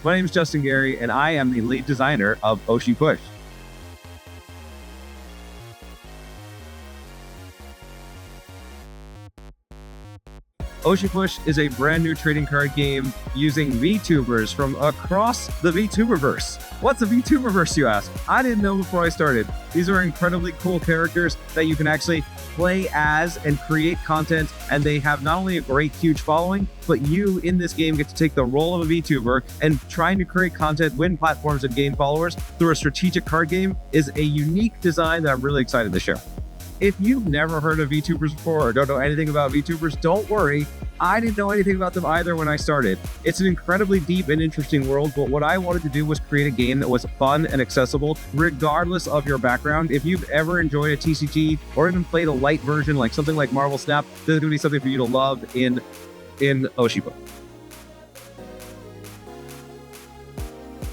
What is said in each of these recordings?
My name is Justin Gary, and I am the lead designer of Oshi Push. Oshi Push is a brand new trading card game using Vtubers from across the Vtuberverse. What's a Vtuberverse, you ask? I didn't know before I started. These are incredibly cool characters that you can actually play as and create content, and they have not only a great, huge following, but you in this game get to take the role of a Vtuber and trying to create content, win platforms, and gain followers through a strategic card game is a unique design that I'm really excited to share. If you've never heard of VTubers before or don't know anything about VTubers, don't worry. I didn't know anything about them either when I started. It's an incredibly deep and interesting world, but what I wanted to do was create a game that was fun and accessible, regardless of your background. If you've ever enjoyed a TCG or even played a light version, like something like Marvel Snap, this is going to be something for you to love in Oshi Push.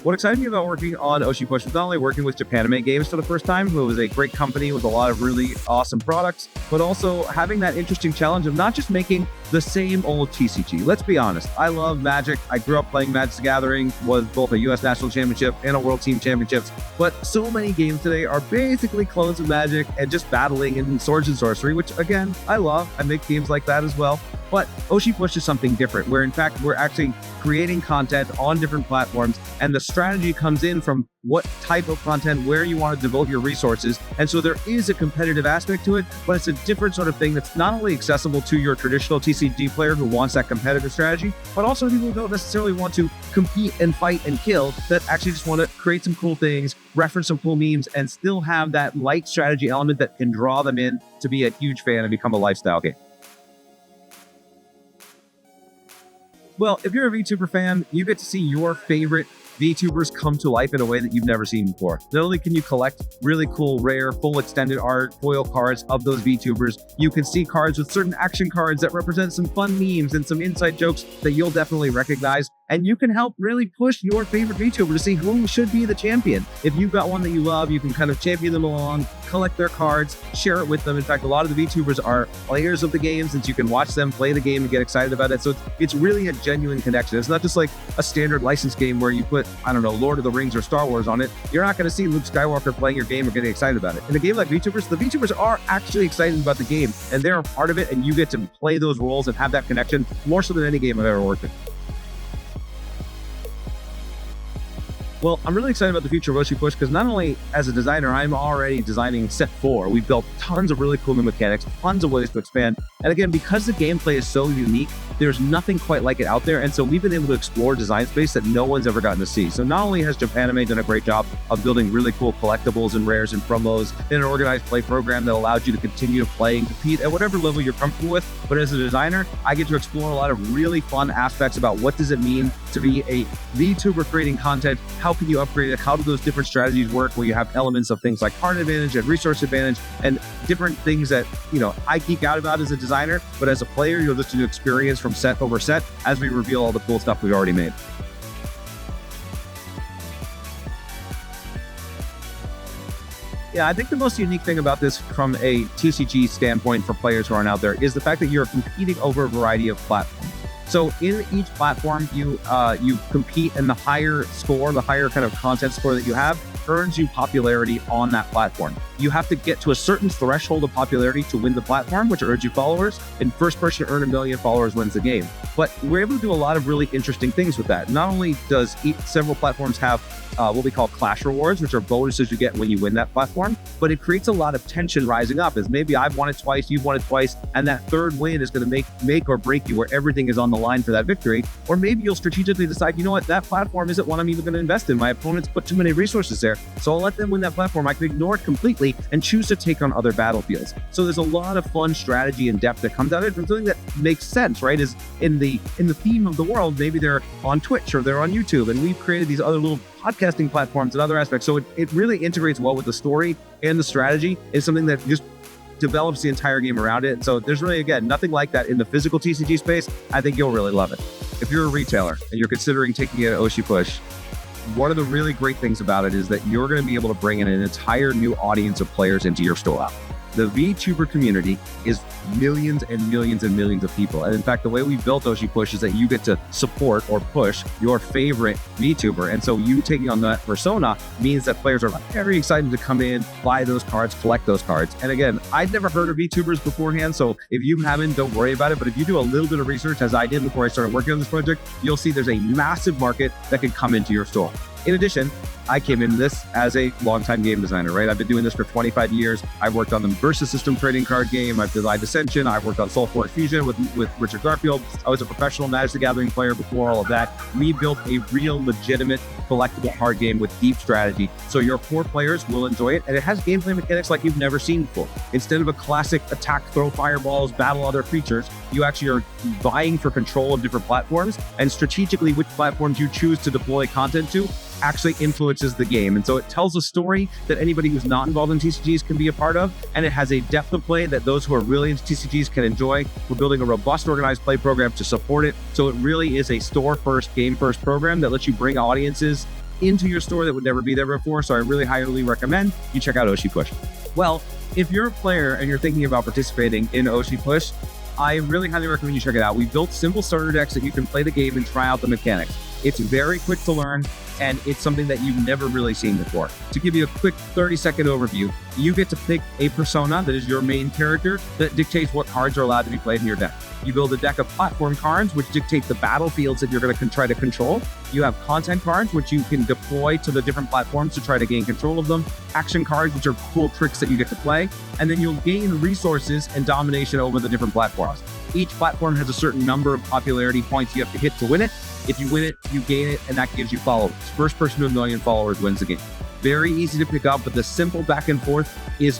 What excited me about working on Oshi Push was not only working with Japanime Games for the first time, who was a great company with a lot of really awesome products, but also having that interesting challenge of not just making the same old TCG. Let's be honest, I love Magic. I grew up playing Magic the Gathering, was both a US National Championship and a World Team Championships, but so many games today are basically clones of Magic and just battling in Swords and Sorcery, which again, I love. I make games like that as well. But Oshi Push is something different, where in fact, we're actually creating content on different platforms, and the strategy comes in from what type of content, where you want to devote your resources. And so there is a competitive aspect to it, but it's a different sort of thing that's not only accessible to your traditional TCG player who wants that competitive strategy, but also people who don't necessarily want to compete and fight and kill, that actually just want to create some cool things, reference some cool memes, and still have that light strategy element that can draw them in to be a huge fan and become a lifestyle game. Well, if you're a VTuber fan, you get to see your favorite VTubers come to life in a way that you've never seen before. Not only can you collect really cool, rare, full extended art, foil cards of those VTubers, you can see cards with certain action cards that represent some fun memes and some inside jokes that you'll definitely recognize. And you can help really push your favorite VTuber to see who should be the champion. If you've got one that you love, you can kind of champion them along, collect their cards, share it with them. In fact, a lot of the VTubers are players of the game, since you can watch them play the game and get excited about it. So it's really a genuine connection. It's not just like a standard licensed game where you put, I don't know, Lord of the Rings or Star Wars on it. You're not going to see Luke Skywalker playing your game or getting excited about it. In a game like VTubers, the VTubers are actually excited about the game, and they're a part of it, and you get to play those roles and have that connection more so than any game I've ever worked in. Well, I'm really excited about the future of Oshi Push because not only as a designer, I'm already designing set 4. We've built tons of really cool new mechanics, tons of ways to expand. And again, because the gameplay is so unique, there's nothing quite like it out there. And so we've been able to explore design space that no one's ever gotten to see. So not only has Japanime done a great job of building really cool collectibles and rares and promos in an organized play program that allows you to continue to play and compete at whatever level you're comfortable with, but as a designer, I get to explore a lot of really fun aspects about what does it mean to be a VTuber creating content. How can you upgrade it? How do those different strategies work where you have elements of things like card advantage and resource advantage and different things that, you know, I geek out about as a designer, but as a player, you'll just experience from set over set as we reveal all the cool stuff we've already made. Yeah, I think the most unique thing about this from a TCG standpoint for players who aren't out there is the fact that you're competing over a variety of platforms. So in each platform, you compete, and the higher score, the higher kind of content score that you have earns you popularity on that platform. You have to get to a certain threshold of popularity to win the platform, which earns you followers. And first person to earn 1 million followers wins the game. But we're able to do a lot of really interesting things with that. Not only does several platforms have what we call clash rewards, which are bonuses you get when you win that platform, but it creates a lot of tension rising up, as maybe I've won it twice, you've won it twice, and that third win is going to make or break you, where everything is on the line for that victory. Or maybe you'll strategically decide, you know what, that platform isn't one I'm even going to invest in. My opponents put too many resources there, so I'll let them win that platform. I can ignore it completely and choose to take on other battlefields. So there's a lot of fun strategy and depth that comes out of it from something that makes sense, right? Is in the theme of the world. Maybe they're on Twitch or they're on YouTube, and we've created these other little podcasting platforms and other aspects. So it really integrates well with the story, and the strategy is something that just develops the entire game around it. So there's really, again, nothing like that in the physical TCG space. I think you'll really love it. If you're a retailer and you're considering taking it at Oshi Push, one of the really great things about it is that you're going to be able to bring in an entire new audience of players into your store. The VTuber community is millions and millions and millions of people. And in fact, the way we built Oshi Push is that you get to support or push your favorite VTuber. And so you taking on that persona means that players are very excited to come in, buy those cards, collect those cards. And again, I'd never heard of VTubers beforehand. So if you haven't, don't worry about it. But if you do a little bit of research, as I did before I started working on this project, you'll see there's a massive market that can come into your store. In addition, I came into this as a longtime game designer, right? I've been doing this for 25 years. I worked on the Versus System trading card game. I've designed Ascension. I worked on SolForge Fusion with Richard Garfield. I was a professional Magic the Gathering player before all of that. We built a real, legitimate, collectible card game with deep strategy. So your core players will enjoy it. And it has gameplay mechanics like you've never seen before. Instead of a classic attack, throw fireballs, battle other creatures, you actually are vying for control of different platforms, and strategically which platforms you choose to deploy content to actually influences the game. And so it tells a story that anybody who's not involved in TCGs can be a part of, and it has a depth of play that those who are really into TCGs can enjoy. We're building a robust, organized play program to support it. So it really is a store-first, game-first program that lets you bring audiences into your store that would never be there before. So I really highly recommend you check out Oshi Push. Well, if you're a player and you're thinking about participating in Oshi Push, I really highly recommend you check it out. We built simple starter decks that you can play the game and try out the mechanics. It's very quick to learn, and it's something that you've never really seen before. To give you a quick 30-second overview, you get to pick a persona that is your main character that dictates what cards are allowed to be played in your deck. You build a deck of platform cards, which dictate the battlefields that you're going to try to control. You have content cards, which you can deploy to the different platforms to try to gain control of them. Action cards, which are cool tricks that you get to play. And then you'll gain resources and domination over the different platforms. Each platform has a certain number of popularity points you have to hit to win it. If you win it, you gain it, and that gives you followers. First person to 1 million followers wins the game. Very easy to pick up, but the simple back and forth is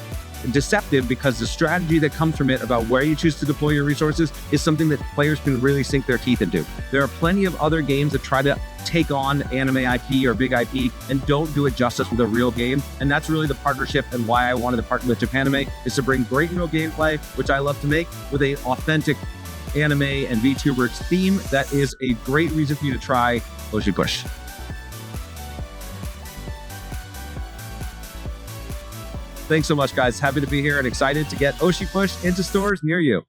deceptive because the strategy that comes from it about where you choose to deploy your resources is something that players can really sink their teeth into. There are plenty of other games that try to take on anime IP or big IP and don't do it justice with a real game. And that's really the partnership and why I wanted to partner with Japanime, is to bring great real gameplay, which I love to make, with an authentic anime and VTuber theme. That is a great reason for you to try Oshi Push. Thanks so much, guys. Happy to be here and excited to get Oshi Push into stores near you.